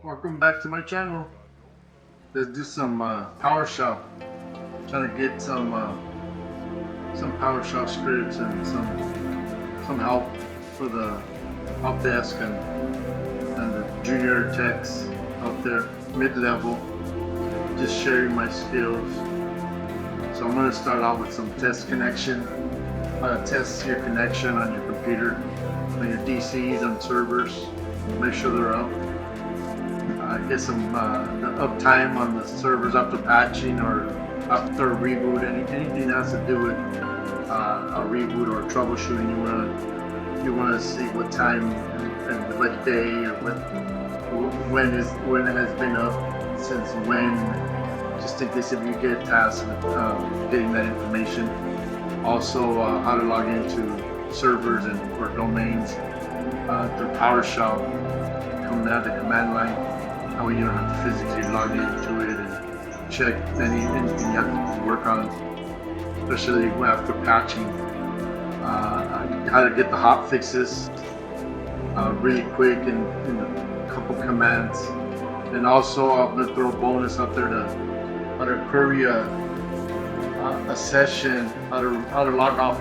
Welcome back to my channel. Let's do some PowerShell. Trying to get some PowerShell scripts and some help for the help desk and the junior techs out there, mid-level. Just sharing my skills. So I'm going to start out with some test connection. Test your connection on your computer, on your DCs, on servers. Make sure they're up. Get some the uptime on the servers after patching or after a reboot. Anything that has to do with a reboot or troubleshooting. You want to see what time and what day or when it has been up since when. Just in case if you get tasked with getting that information. Also, how to log into servers and or domains through PowerShell. Coming out the command line. That way you don't have to physically log into it and check anything you have to work on, especially after patching. How to get the hotfixes really quick in a couple commands. And also I'm going to throw a bonus out there to how to query a session, how to log off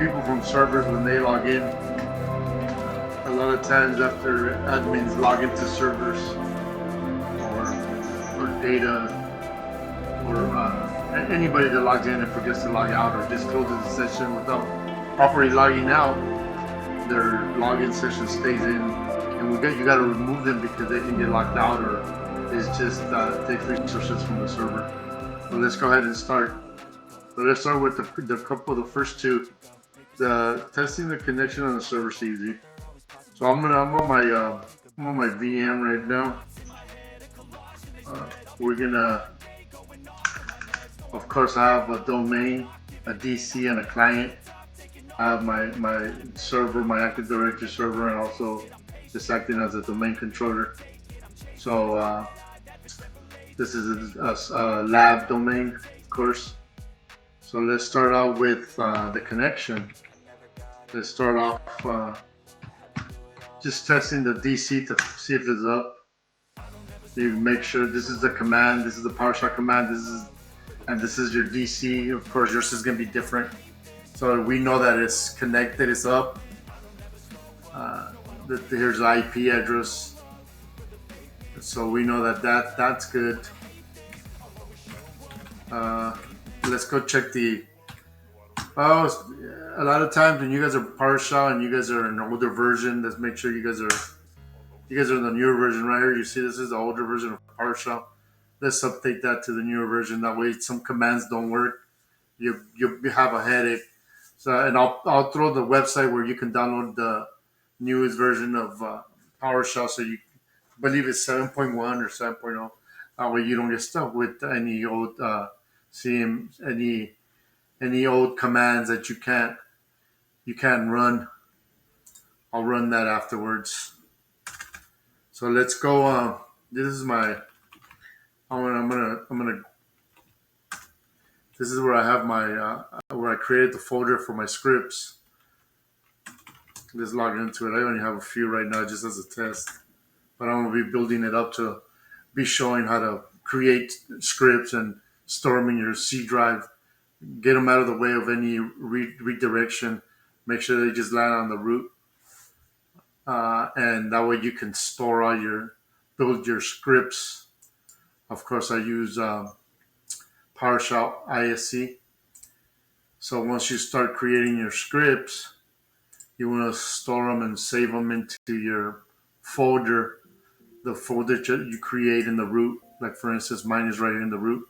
people from servers when they log in. A lot of times after admins log into servers, or data, or anybody that logs in and forgets to log out or just closes the session without properly logging out, their login session stays in, and you got to remove them because they can get locked out or it's just takes resources from the server. So let's go ahead and start. So let's start with the first two. The testing the connection on the server is easy. So I'm on my VM right now. We're gonna, of course, I have a domain, a DC, and a client. I have my server, my Active Directory server, and also just acting as a domain controller. So this is a lab domain, of course. So let's start out with the connection. Let's start off just testing the DC to see if it's up. You make sure this is the command, this is the PowerShell command, this is your DC. Of course, yours is going to be different. So we know that it's connected, it's up. Here's the IP address. So we know that's good. Let's go check the. A lot of times when you guys are PowerShell and you guys are in an older version, let's make sure you guys are in the newer version right here. You see this is the older version of PowerShell. Let's update that to the newer version. That way some commands don't work. You have a headache. So, and I'll throw the website where you can download the newest version of PowerShell. So you believe it's 7.1 or 7.0. That way you don't get stuck with any old any old commands that you can't run. I'll run that afterwards. So let's go. This is my. I'm gonna. This is where I have my where I created the folder for my scripts. Just log into it. I only have a few right now, just as a test. But I'm gonna be building it up to be showing how to create scripts and store them in your C drive. Get them out of the way of any redirection. Make sure they just land on the root. And that way you can store build your scripts. Of course, I use PowerShell ISC. So once you start creating your scripts, you want to store them and save them into your folder, the folder that you create in the root. Like for instance, mine is right here in the root,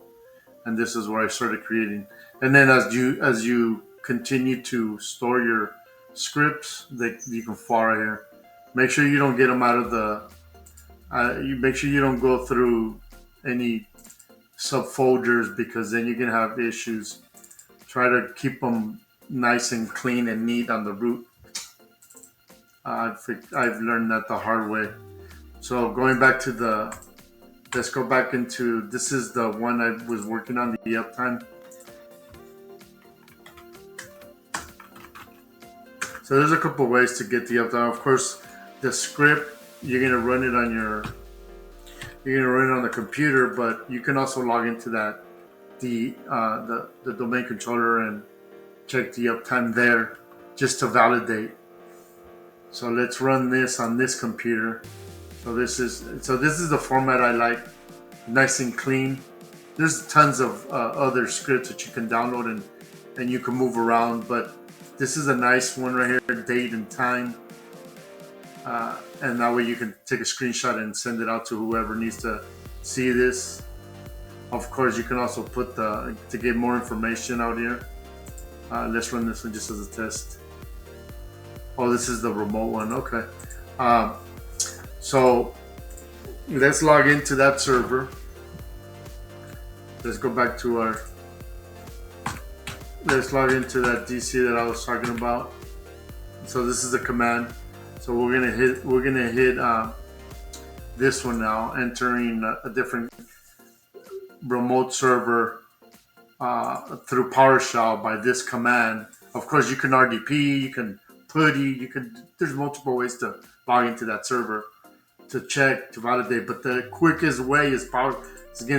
and this is where I started creating. And then as you continue to store your scripts, you can file right here. Make sure you don't get them out of the. You make sure you don't go through any subfolders because then you're gonna have issues. Try to keep them nice and clean and neat on the root. I've learned that the hard way. So going back to let's go back into, this is the one I was working on, the uptime. So there's a couple ways to get the uptime. Of course, the script, you're gonna run it on you're gonna run it on the computer, but you can also log into that the domain controller and check the uptime there just to validate. So let's run this on this computer. So this is the format I like, nice and clean. There's tons of other scripts that you can download and you can move around, but this is a nice one right here, date and time. And that way you can take a screenshot and send it out to whoever needs to see this. Of course, you can also put to get more information out here. Let's run this one just as a test. Oh, this is the remote one. Okay. So let's log into that server. Let's go back to our. Let's log into that DC that I was talking about. So this is the command. So we're gonna hit this one now, entering a different remote server through PowerShell by this command. Of course, you can RDP, you can PuTTY, there's multiple ways to log into that server to check, to validate. But the quickest way is going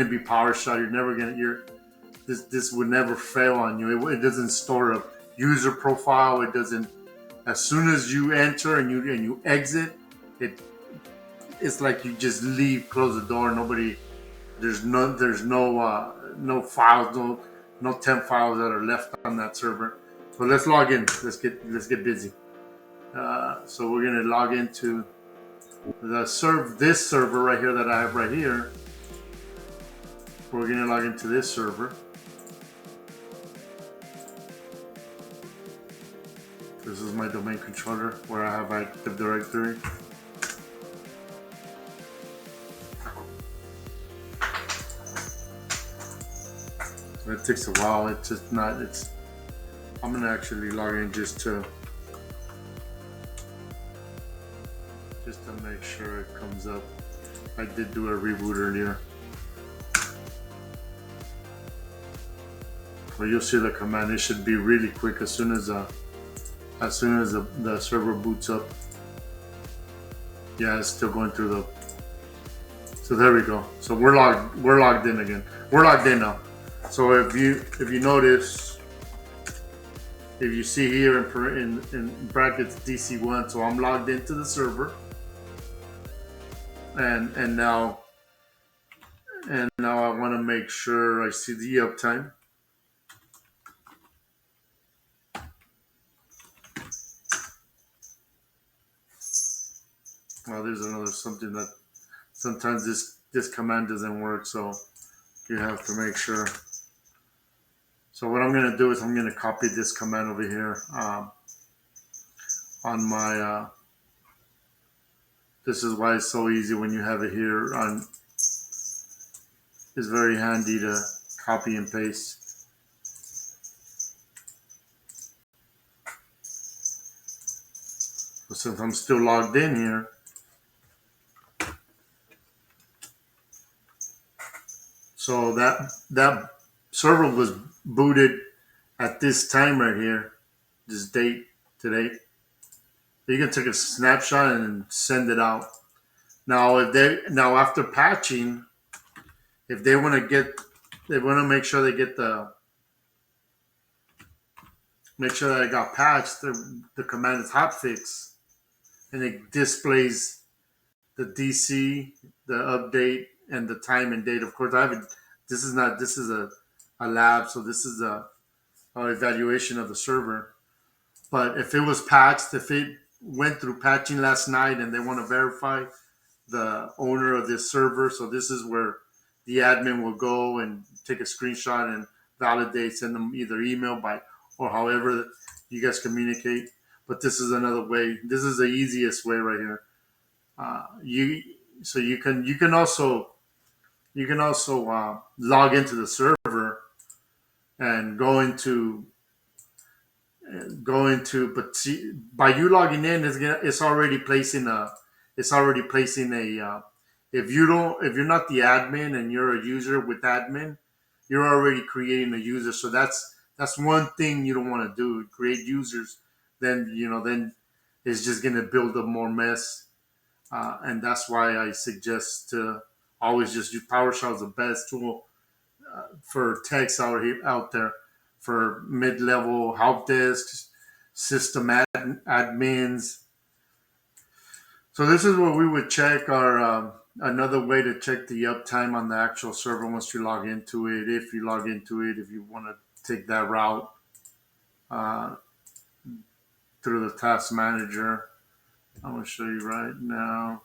to be PowerShell. You're never gonna this would never fail on you. It doesn't store a user profile. It doesn't. As soon as you enter and you exit, it's like you just leave, close the door. Nobody. There's no files, no temp files that are left on that server. So let's log in. Let's get busy. So we're gonna log into this server right here that I have right here. We're gonna log into this server. This is my domain controller where I have Active Directory. It takes a while. It's just not. I'm gonna actually log in just to make sure it comes up. I did do a reboot earlier. Well, you'll see the command. It should be really quick as soon as the server boots up. Yeah, it's still going through the. So there we go. So we're logged in again. We're logged in now. So if you notice, if you see here in brackets DC1, so I'm logged into the server, and now I want to make sure I see the uptime. Well, there's another something that sometimes this command doesn't work, so you have to make sure. So what I'm going to do is I'm going to copy this command over here on my. This is why it's so easy when you have it here on. It's very handy to copy and paste. So since I'm still logged in here, so that server was booted at this time right here, this date today. You can take a snapshot and send it out. Now after patching, if they want to make sure they get make sure that it got patched. The command is Hotfix, and it displays the DC, the update, and the time and date. Of course, I haven't. This is a lab, so this is a evaluation of the server. But if it was patched, if it went through patching last night, and they want to verify the owner of this server, so this is where the admin will go and take a screenshot and validate, send them either email or however you guys communicate. But this is another way. This is the easiest way right here. You can also log into the server and go into but see, by you logging in, it's already placing a if you're not the admin and you're a user with admin, you're already creating a user. So that's one thing you don't want to do, create users. Then it's just going to build up more mess. And that's why I suggest to always just use PowerShell is the best tool for techs out there, for mid-level help desks, system admins. So this is what we would check our another way to check the uptime on the actual server once you log into it. If you log into it, if you want to take that route uh, through the task manager, I'm going to show you right now.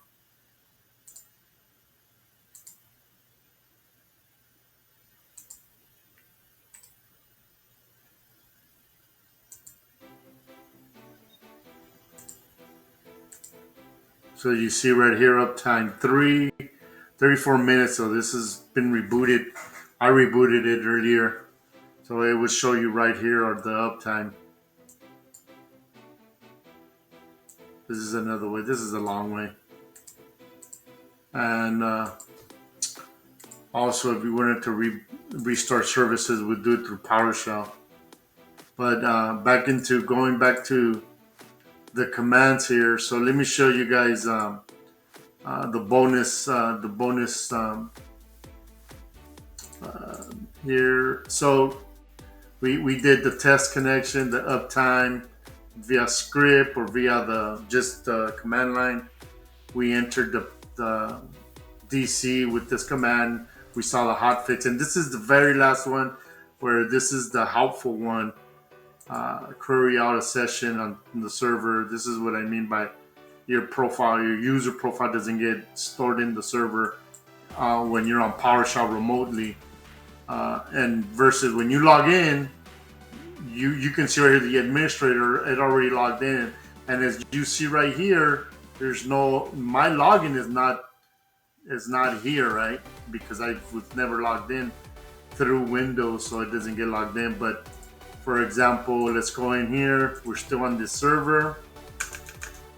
So you see right here, uptime 34 minutes. So this has been rebooted. I rebooted it earlier. So it would show you right here or the uptime. This is another way. This is a long way. And also, if you wanted to restart services, we'd do it through PowerShell. But going back to the commands here. So let me show you guys the bonus here. So we did the test connection, the uptime via script or via the command line. We entered the DC with this command. We saw the hotfix, and this is the very last one where this is the helpful one. Query out a session on the server. This is what I mean by your user profile doesn't get stored in the server when you're on PowerShell remotely. And versus when you log in, you can see right here the administrator, it already logged in. And as you see right here, my login is not here, right? Because I was never logged in through Windows, so it doesn't get logged in. But for example, let's go in here. We're still on this server.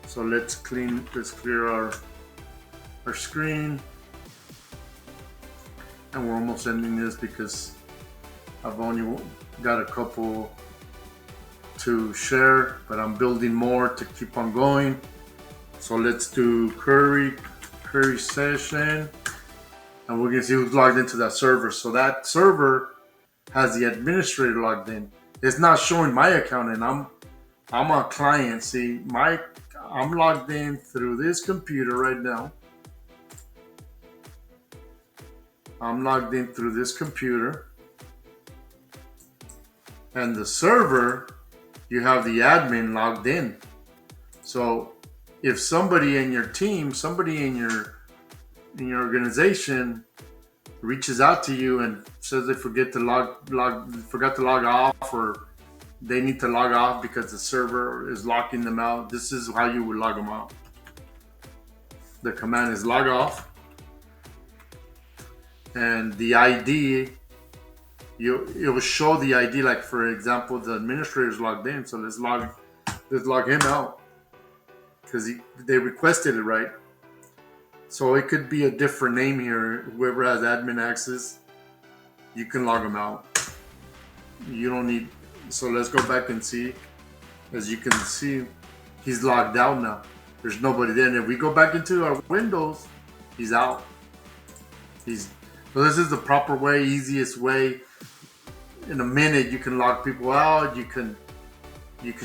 So let's clear our screen. And we're almost ending this because I've only got a couple to share, but I'm building more to keep on going. So let's do query session, and we're gonna see who's logged into that server. So that server has the administrator logged in. It's not showing my account, and I'm a client. See, I'm logged in through this computer right now. I'm logged in through this computer, and the server, you have the admin logged in. So if somebody in your team, somebody in your organization reaches out to you and says they forgot to log off, or they need to log off because the server is locking them out, this is how you would log them out. The command is log off, and the ID, it will show the ID. Like for example, the administrator is logged in, so let's log him out because they requested it, right? So it could be a different name here. Whoever has admin access, you can log them out. You don't need. So let's go back and see. As you can see, he's logged out now. There's nobody there. And if we go back into our Windows, he's out. So this is the proper way, easiest way. In a minute, you can log people out. You can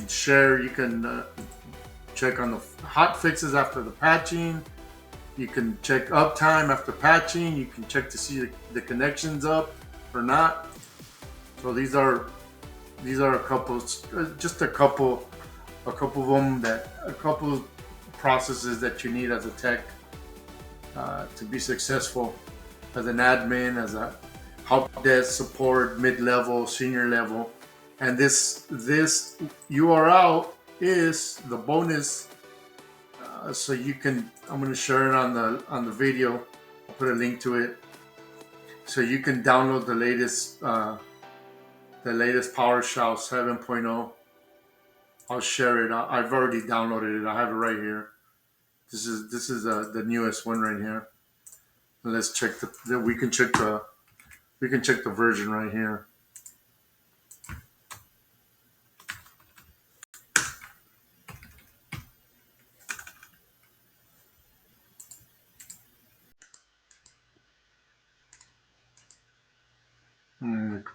share. You can check on the hot fixes after the patching. You can check uptime after patching. You can check to see the connection's up or not. So these are a couple, just a couple of them, a couple of processes that you need as a tech to be successful as an admin, as a help desk support, mid-level, senior level. And this URL is the bonus. So you can, I'm going to share it on the video. I'll put a link to it. So you can download the latest PowerShell 7.0. I'll share it. I've already downloaded it. I have it right here. This is the newest one right here. And let's check we can check the version right here.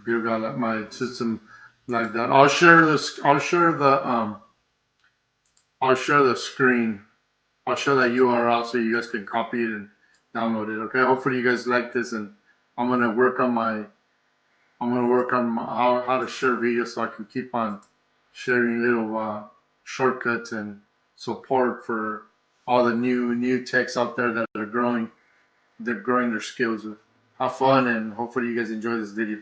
computer got my system like that. I'll share this. I'll share the screen. I'll share that URL so you guys can copy it and download it. Okay. Hopefully you guys like this, and I'm gonna work on my. How to share videos so I can keep on sharing little shortcuts and support for all the new techs out there that are growing. They're growing their skills. Have fun, and hopefully you guys enjoy this video.